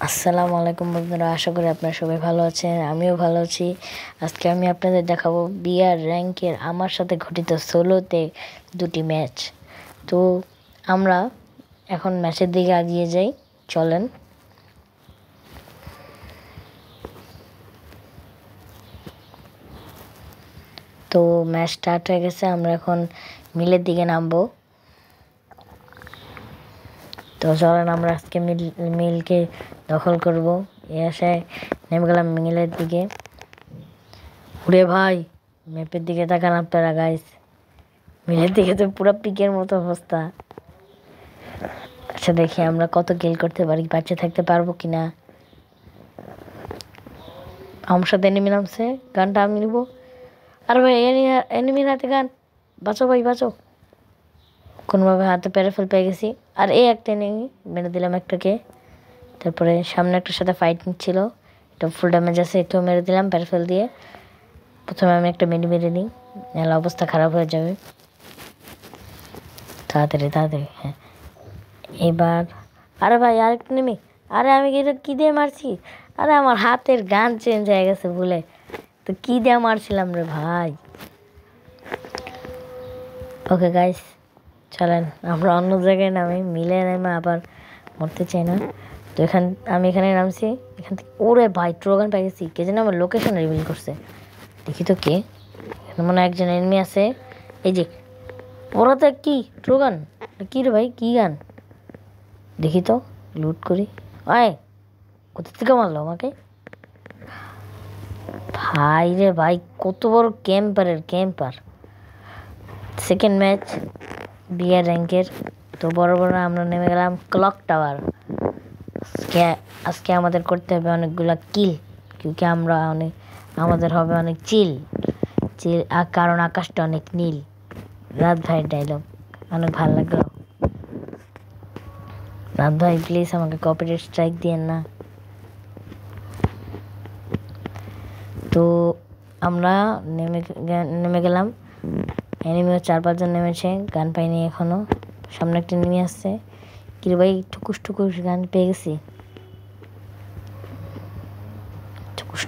আসসালামু আলাইকুম বন্ধুরা, আশা করি আপনারা সবাই ভালো আছেন। আমিও ভালো আছি। আজকে আমি আপনাদের দেখাবো বিআর র্যাঙ্কের আমার সাথে ঘটিত সোলোতে দুটি ম্যাচ। তো আমরা এখন ম্যাচের দিকে এগিয়ে যাই, চলেন। তো ম্যাচ স্টার্ট হয়ে গেছে, আমরা এখন মিলের দিকে নামবো। তো চলেন আমরা আজকে মিলকে দখল করব। এই আশায় নেমে গেলাম মিলের দিকে। উড়ে ভাই, ম্যাপের দিকে তাকান আপনারা গাইস, মিলের দিকে তো পুরো পিকের মতো অবস্থা। আচ্ছা দেখি আমরা কত কিল করতে পারি, বাঁচে থাকতে পারবো কিনা। আমার সাথে এনিমি নামছে, গানটা আমি নিব। আর ভাই এনিমির হাতে গান, বাঁচো ভাই বাঁচো। কোনোভাবে হাতে প্যারাফেল পেয়ে গেছি। আর এই একটা এনিমি মেরে দিলাম একটাকে। তারপরে সামনে একটার সাথে ফাইট নিচ্ছিল, এটা ফুল ড্যামেজ আছে, এটাও মেরে দিলাম প্যারাফেল দিয়ে। প্রথমে আমি একটা মেরে নিই, নাহলে অবস্থা খারাপ হয়ে যাবে। তাড়াতাড়ি তাড়াতাড়ি, হ্যাঁ এবার। আরে ভাই আরেকটা নেমে, আরে আমি এটা কী দিয়ে মারছি? আরে আমার হাতের গান চেঞ্জ হয়ে গেছে ভুলে, তো কী দিয়ে মারছিলাম রে ভাই। ওকে গাইস, চলেন আমরা অন্য জায়গায় নামি, মিলে নেমে আবার মরতে চাই না। তো আমি এখানে নামছি, এখান থেকে ওরে ভাই ট্রোগান পেয়ে গেছি। কে যেন আমার লোকেশন রিভিল করছে, দেখি তো কে। এখানে মনে হয় একজন এনিমি আছে। এই যে ওরা কি ট্রোগান, কী রে ভাই কী গান, দেখি তো লুট করি। আয়, কোথা থেকে মারলো আমাকে ভাই রে ভাই, কত বড় ক্যাম্পার। সেকেন্ড ম্যাচ বিআর র্যাঙ্কের। তো বড় আমরা নেমে গেলাম ক্লক টাওয়ার। আজকে আমাদের করতে হবে অনেকগুলা কিল, কিউকি আমাদের হবে অনেক চিল, কারণ আকাশটা অনেক নীল। রাত ভাইয়ের ডায়লগ অনেক ভালো লাগলো। রাত ভাই প্লিজ আমাকে কপিরাইট স্ট্রাইক দিয়েন না। তো আমরা নেমে গেলাম। এনিমিও 4-5 জন নেমেছে, গান পাইনি এখনো। সামনে একটা এনিমি আসছে, কি রে ভাই ঠুকুস গান পেয়ে গেছি,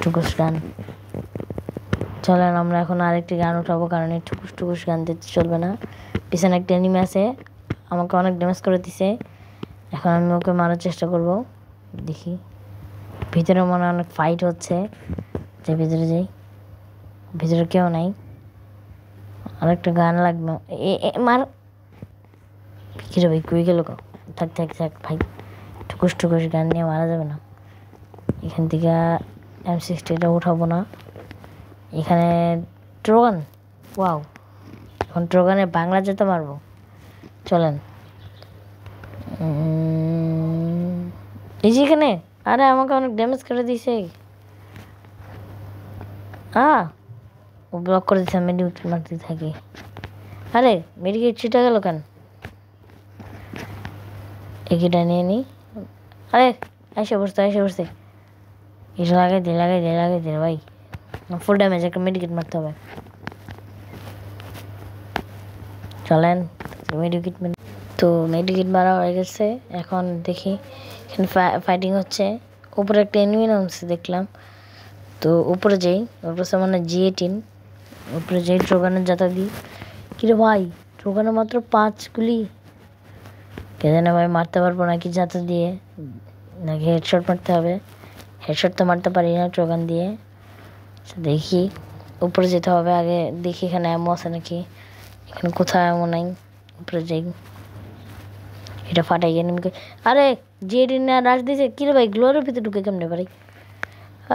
ঠুকুস গান। চলেন আমরা এখন আরেকটি গান উঠাবো, কারণ এই ঠুকুস গান দিতে চলবে না। পিছনে একটা এনিমি আছে, আমাকে অনেক ড্যামেজ করে দিছে। এখন আমি ওকে মারার চেষ্টা করব, দেখি। ভিতরে মনে হয় অনেক ফাইট হচ্ছে, যে ভিতরে যাই। ভিতরে কেউ নাই, আরেকটা গান লাগবে। মার কি রে ভাই, কুই গেল? থাক ভাই, ঠুকুস গান নিয়ে মারা যাবে না। এখান থেকে M60টা উঠাবো না। এখানে ট্রোগান, ওয়াও, এখন ট্রোগানের বাংলা যেতে পারবো। চলেন এই যে এখানে, আরে আমাকে অনেক ড্যামেজ করে দিয়েছে। ও ব্লক করে দিচ্ছে, মেডিকেট মারতে থাকি। আরে মেডিকেট ছিটা গেল কেন? এগিটা নিয়ে নিই। আরে এসে বসতে এসে লাগাই দে ভাই, ফুল ড্যামেজ, একটা মেডিকেট মারতে হবে। চলেন তো মেডিকেট মারা হয়ে গেছে। এখন দেখি এখানে ফাইটিং হচ্ছে, উপরে একটা এনিমি নামছে দেখলাম। তো উপরে যাই, উপরে মানে G18, উপরে যাই ট্রোগানের যাতা দিই। কিরে ভাই, ট্রোগানে মাত্র 5 গুলি, কে জানে ভাই মারতে পারবো নাকি যাতা দিয়ে, নাকি হেডশট মারতে হবে। হেডশট তো মারতে পারি না ট্রোগান দিয়ে। দেখি উপরে যেতে হবে আগে, দেখি এখানে এমন আছে নাকি। এখানে কোথাও এমন নাই, উপরে যাই। এটা ফাটাই এনিমিকে। আরে G18 রাশ দিয়েছে, কিরে ভাই গ্লোরের ভিতরে ঢুকে কেমনে পারি?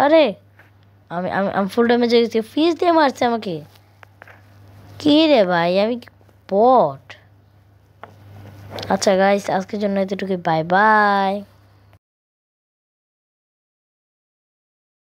আরে আমি ফুল ড্যামেজ হয়ে গেছি, ফিজ দিয়ে মারছে আমাকে। কি রে ভাই, আমি বট। আচ্ছা গাইস, আজকের জন্য এতটুকু, বাই বাই।